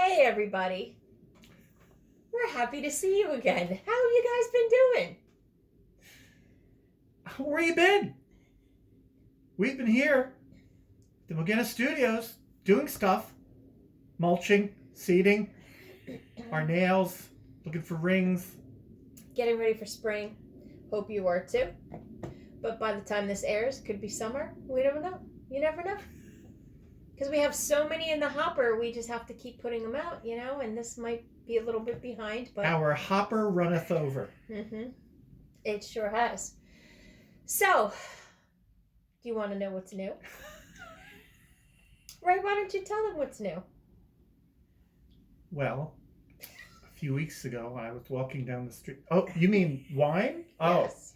Hey everybody, we're happy to see you again. How have you guys been doing? Where you been? We've been here, the McGinnis Studios, doing stuff, mulching, seeding, our nails, looking for rings. Getting ready for spring. Hope you are too. But by the time this airs, could be summer. We don't know. You never know. Because we have so many in the hopper, we just have to keep putting them out, and this might be a little bit behind, but Our hopper runneth over. It sure has. So, do you want to know what's new? Right, why don't you tell them what's new? Well, a few weeks ago, I was walking down the street. Oh, you mean wine? Oh. Yes.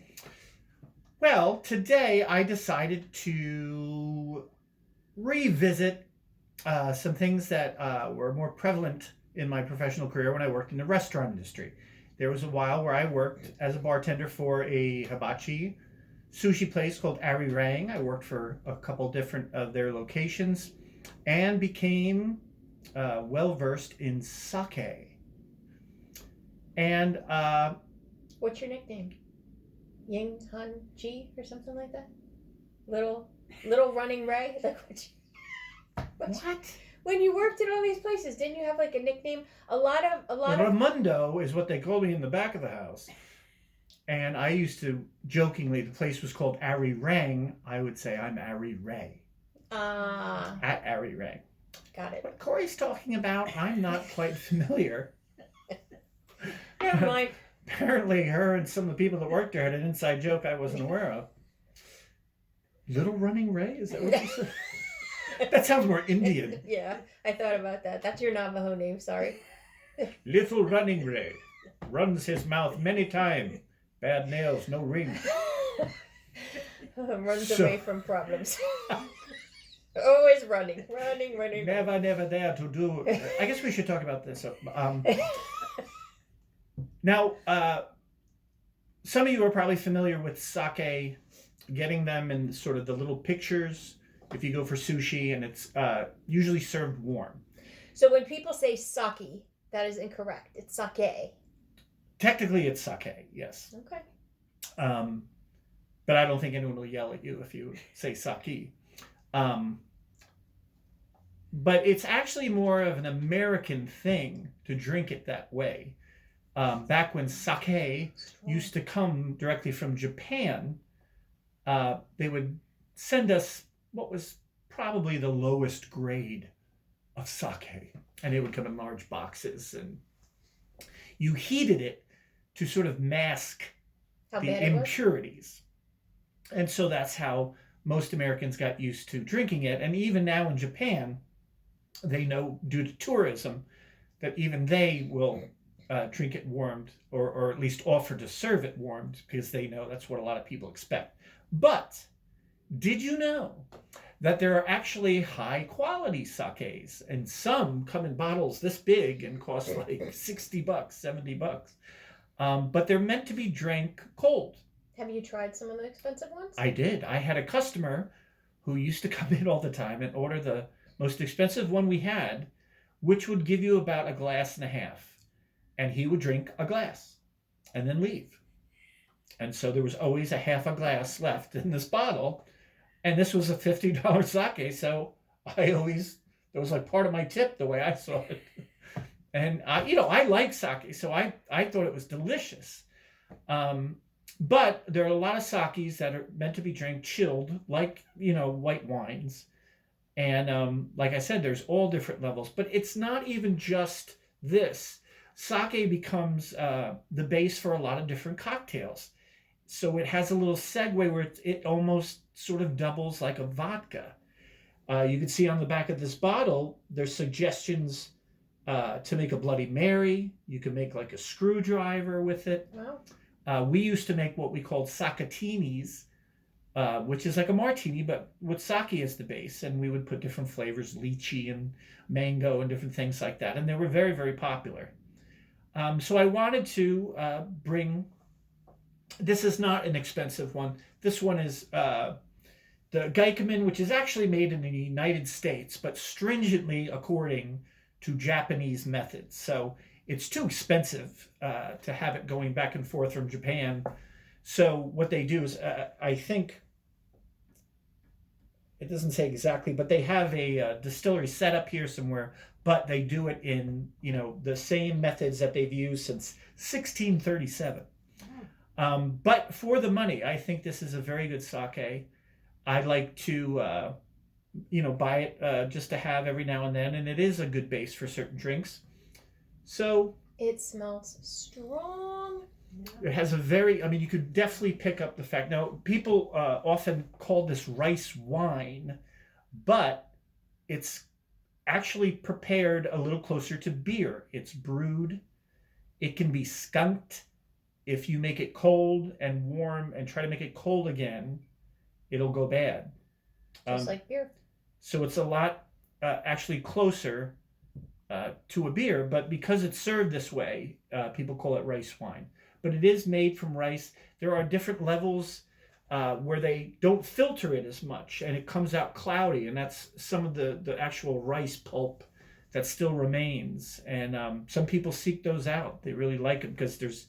Well, today I decided to revisit some things that were more prevalent in my professional career when I worked in the restaurant industry. There was a while where I worked as a bartender for a hibachi sushi place called Ari Rang. I worked for a couple different of their locations and became well versed in sake. And what's your nickname? Ying Han Chi or something like that? Little Running Ray? What? When you worked at all these places, didn't you have like a nickname? A lot of Ramundo is what they called me in the back of the house. And I used to jokingly, the place was called Ari Rang. I would say I'm Ari Ray. At Ari Rang. Got it. What Corey's talking about, I'm not quite familiar. Never mind. Apparently, her and some of the people that worked there had an inside joke I wasn't aware of. Little Running Ray? Is that what you said? That sounds more Indian. Yeah, I thought about that. That's your Navajo name, sorry. Little Running Ray runs his mouth many times. Bad nails, no ring. Runs away from problems. Always running. Never dare to do. I guess we should talk about this. Now, some of you are probably familiar with sake, getting them in sort of the little pictures if you go for sushi, and it's usually served warm. So when people say sake, that is incorrect. It's sake. Technically, it's sake, yes. Okay. But I don't think anyone will yell at you if you say sake. But it's actually more of an American thing to drink it that way. Back when sake used to come directly from Japan, they would send us what was probably the lowest grade of sake. And it would come in large boxes. And you heated it to sort of mask the impurities. And so that's how most Americans got used to drinking it. And even now in Japan, they know due to tourism that even they will drink it warmed or at least offer to serve it warmed because they know that's what a lot of people expect. But did you know that there are actually high quality sakes, and some come in bottles this big and cost like $60, $70. But they're meant to be drank cold. Have you tried some of the expensive ones? I did. I had a customer who used to come in all the time and order the most expensive one we had, which would give you about a glass and a half. And he would drink a glass and then leave. And so there was always a half a glass left in this bottle. And this was a $50 sake. So that was like part of my tip the way I saw it. And, I like sake, so I thought it was delicious. But there are a lot of sakes that are meant to be drank chilled, like, white wines. And like I said, there's all different levels. But it's not even just this. Sake becomes the base for a lot of different cocktails. So it has a little segue where it almost sort of doubles like a vodka. You can see on the back of this bottle, there's suggestions to make a Bloody Mary. You can make like a screwdriver with it. Wow. We used to make what we called sakatinis, which is like a martini, but with sake as the base. And we would put different flavors, lychee and mango and different things like that. And they were very, very popular. So I wanted to bring, this is not an expensive one. This one is the Geikamin, which is actually made in the United States, but stringently according to Japanese methods. So it's too expensive to have it going back and forth from Japan. So what they do is, I think, it doesn't say exactly, but they have a distillery set up here somewhere, but they do it in, the same methods that they've used since 1637. But for the money, I think this is a very good sake. I like to, buy it just to have every now and then, and it is a good base for certain drinks. So it smells strong. it has you could definitely pick up the fact. Now, people often call this rice wine, but it's actually prepared a little closer to beer. It's brewed. It can be skunked. If you make it cold and warm and try to make it cold again, it'll go bad. Just like beer. So it's a lot actually closer to a beer, but because it's served this way, people call it rice wine. But it is made from rice. There are different levels where they don't filter it as much, and it comes out cloudy, and that's some of the actual rice pulp that still remains. And some people seek those out. They really like them because there's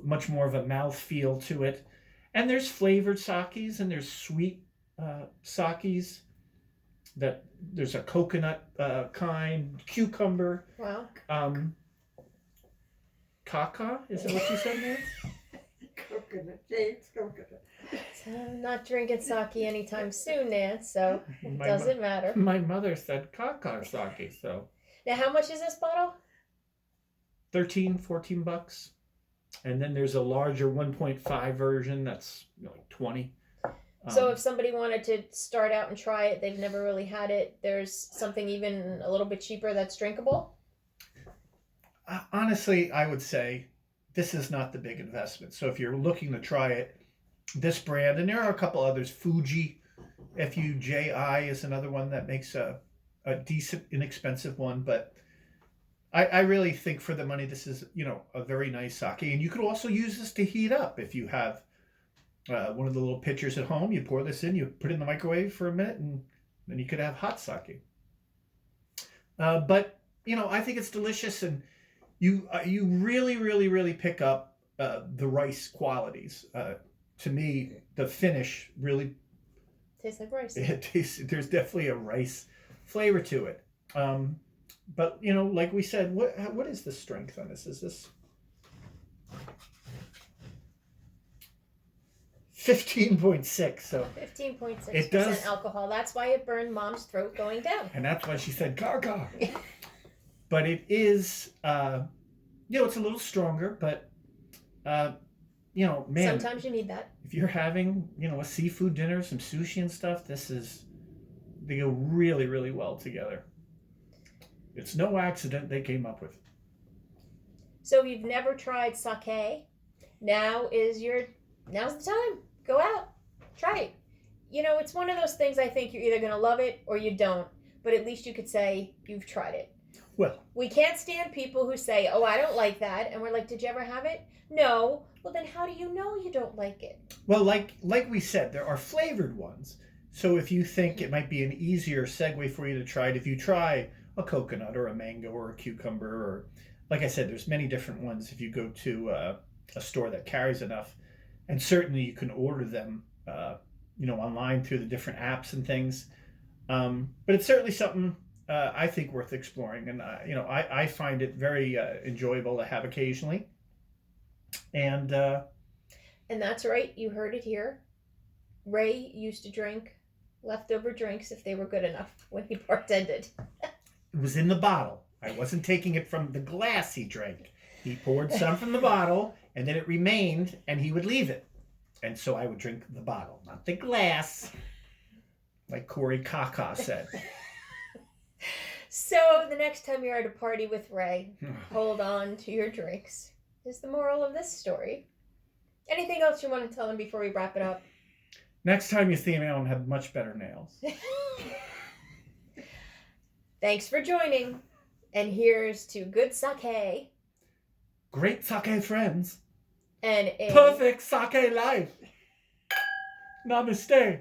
much more of a mouth feel to it. And there's flavored sakis, and there's sweet sakis. That there's a coconut kind, cucumber. Wow. Kaka, is that what you said, man? Coconut, James, coconut. I'm not drinking sake anytime soon, Nance, so it doesn't matter. My mother said kaka sake, so. Now, how much is this bottle? $13-14. And then there's a larger 1.5 version that's like 20. So if somebody wanted to start out and try it, they've never really had it, there's something even a little bit cheaper that's drinkable? Honestly, I would say this is not the big investment. So if you're looking to try it, this brand, and there are a couple others, Fuji, Fuji is another one that makes a decent, inexpensive one. But I really think for the money, this is, a very nice sake. And you could also use this to heat up if you have one of the little pitchers at home. You pour this in, you put it in the microwave for a minute, and then you could have hot sake. But I think it's delicious, and you really, really, really pick up the rice qualities. To me, the finish really Tastes like rice. There's definitely a rice flavor to it. But like we said, what is the strength on this? Is this 15.6? So 15.6% alcohol. That's why it burned Mom's throat going down. And that's why she said gaga. But it is, it's a little stronger, but, man. Sometimes you need that. If you're having, a seafood dinner, some sushi and stuff, they go really, really well together. It's no accident they came up with it. So if you've never tried sake, now's the time. Go out, try it. It's one of those things I think you're either going to love it or you don't, but at least you could say you've tried it. Well, we can't stand people who say, oh, I don't like that. And we're like, did you ever have it? No. Well, then how do you know you don't like it? Well, like we said, there are flavored ones. So if you think it might be an easier segue for you to try it, if you try a coconut or a mango or a cucumber, or like I said, there's many different ones if you go to a store that carries enough. And certainly you can order them, online through the different apps and things. But it's certainly something I think worth exploring. And, I find it very enjoyable to have occasionally. And that's right. You heard it here. Ray used to drink leftover drinks if they were good enough when he bartended. It was in the bottle. I wasn't taking it from the glass he drank. He poured some from the bottle, and then it remained, and he would leave it. And so I would drink the bottle, not the glass, like Corey Kaka said. So the next time you're at a party with Ray, hold on to your drinks, is the moral of this story. Anything else you want to tell him before we wrap it up? Next time you see him, he'll have much better nails. Thanks for joining. And here's to good sake. Great sake friends. And perfect sake life. Namaste.